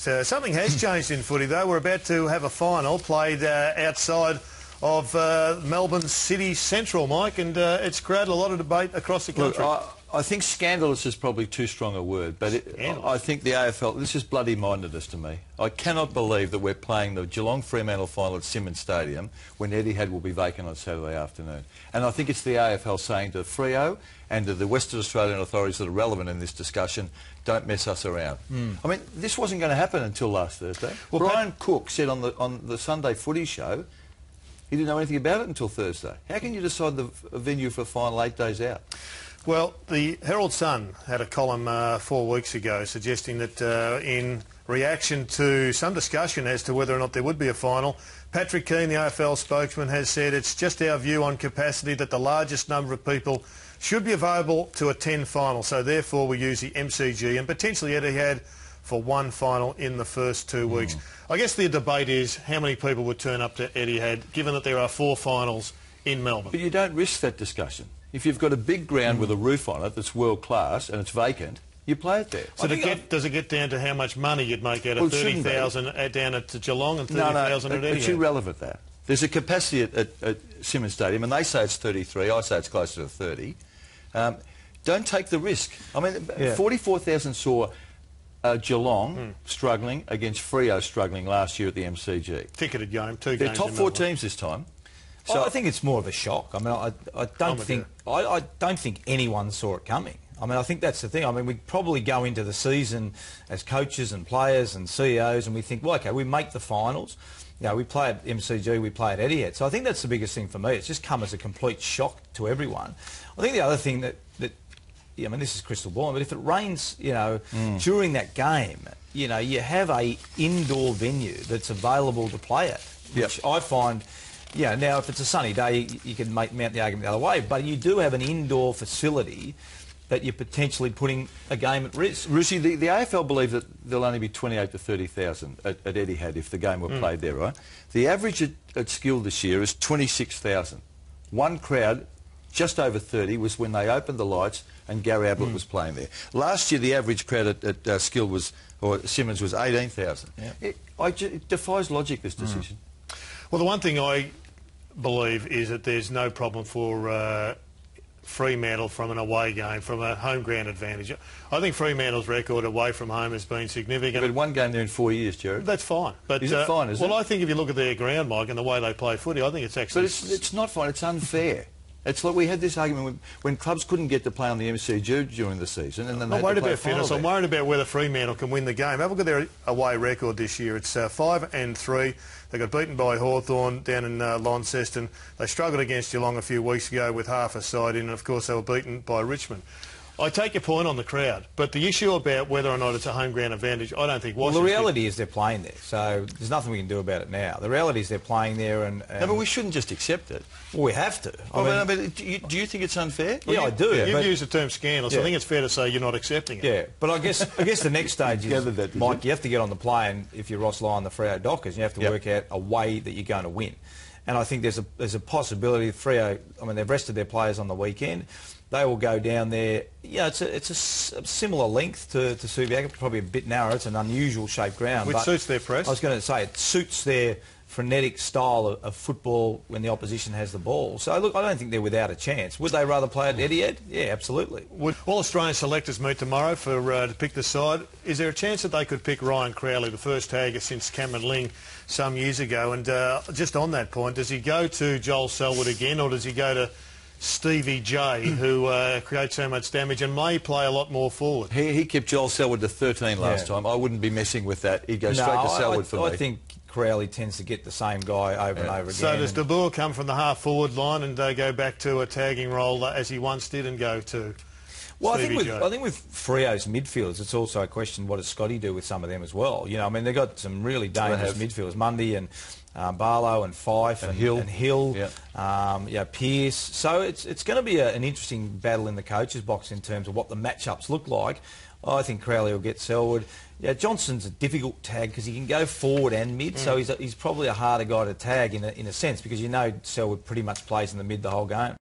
Something has changed in footy, though. We're about to have a final played outside of Melbourne City Central, Mike, and it's created a lot of debate across the country. Look, I think scandalous is probably too strong a word, but I think the AFL, this is bloody mindedness to me. I cannot believe that we're playing the Geelong Fremantle final at Simmons Stadium when Etihad will be vacant on Saturday afternoon. And I think it's the AFL saying to Freo and to the Western Australian authorities that are relevant in this discussion, don't mess us around. I mean, this wasn't going to happen until last Thursday. Well, Brian Cook said on the Sunday footy show he didn't know anything about it until Thursday. How can you decide the venue for a final 8 days out? Well, the Herald Sun had a column 4 weeks ago suggesting that in reaction to some discussion as to whether or not there would be a final, Patrick Keane, the AFL spokesman, has said it's just our view on capacity that the largest number of people should be available to attend final. So therefore we use the MCG and potentially Etihad for one final in the first 2 weeks. I guess the debate is how many people would turn up to Etihad, given that there are 4 finals in Melbourne. But you don't risk that discussion. If you've got a big ground with a roof on it that's world class and it's vacant, you play it there. So does it get down to how much money you'd make out of 30,000 down at Geelong and 30,000 at Etihad? It's irrelevant, that. There's a capacity at Simmons Stadium, and they say it's 33. I say it's closer to 30. Don't take the risk. I mean, 44,000 saw Geelong struggling against Freo struggling last year at the MCG. Ticketed game, 2 games. They're top 4 teams this time. So I think it's more of a shock. I mean, I don't think anyone saw it coming. I mean, I think that's the thing. I mean, we probably go into the season as coaches and players and CEOs and we think, well, OK, we make the finals. You know, we play at MCG, we play at Etihad. So I think that's the biggest thing for me. It's just come as a complete shock to everyone. I think the other thing that I mean, this is crystal ball, but if it rains, you know, during that game, you know, you have a indoor venue that's available to play at, which I find... Yeah, now if it's a sunny day, you can mount the argument the other way, but you do have an indoor facility that you're potentially putting a game at risk. Russi, the AFL believe that there'll only be 28 to 30,000 at Etihad if the game were played there, right? The average at Skill this year is 26,000. One crowd, just over 30, was when they opened the lights and Gary Ablett was playing there. Last year, the average crowd at Skill was, or Simmons was 18,000. Yeah. It defies logic, this decision. Well, the one thing I believe is that there's no problem for Fremantle from an away game, from a home ground advantage. I think Fremantle's record away from home has been significant. But one game there in 4 years, Jared. That's fine. But, is it fine, is it? Well, I think if you look at their ground, Mike, and the way they play footy, I think it's actually... But it's not fine, it's unfair. It's like we had this argument when clubs couldn't get to play on the MCG during the season, and then I'm not worried about fitness. I'm worried about whether Fremantle can win the game. Have a look at their away record this year. It's 5-3. They got beaten by Hawthorn down in Launceston. They struggled against Geelong a few weeks ago with half a side in, and of course they were beaten by Richmond. I take your point on the crowd, but the issue about whether or not it's a home ground advantage, I don't think was. Well, the reality is they're playing there, so there's nothing we can do about it now. The reality is they're playing there, and no, but we shouldn't just accept it. Well, we have to. I mean, do you think it's unfair? Yeah, I do. You've used the term scandal, so I think it's fair to say you're not accepting it. Yeah, but I guess the next stage is, Mike, you have to get on the plane if you're Ross Lyon, the Freo Dockers, and you have to work out a way that you're going to win. And I think there's a possibility Freo, I mean, they've rested their players on the weekend. They will go down there. Yeah, it's a similar length to Subiaco, probably a bit narrower. It's an unusual shaped ground. Which suits their press. I was going to say it suits their frenetic style of football when the opposition has the ball. So, look, I don't think they're without a chance. Would they rather play at Etihad? Yeah, absolutely. All Australian selectors meet tomorrow to pick the side. Is there a chance that they could pick Ryan Crowley, the first tagger since Cameron Ling some years ago? And just on that point, does he go to Joel Selwood again, or does he go to Stevie J, who creates so much damage and may play a lot more forward? He kept Joel Selwood to 13 last time. I wouldn't be messing with that. He'd go straight to Selwood for me. I think Crowley tends to get the same guy over and over again. So does De Boer come from the half-forward line and go back to a tagging role as he once did and go to Well, I think with Freo's midfielders, it's also a question, what does Scotty do with some of them as well? You know, I mean, they've got some really dangerous midfielders, Mundy and Barlow and Fife and Hill, Pearce. So it's going to be an interesting battle in the coach's box in terms of what the matchups look like. I think Crowley will get Selwood. Yeah, Johnson's a difficult tag because he can go forward and mid, so he's probably a harder guy to tag in a sense, because you know Selwood pretty much plays in the mid the whole game.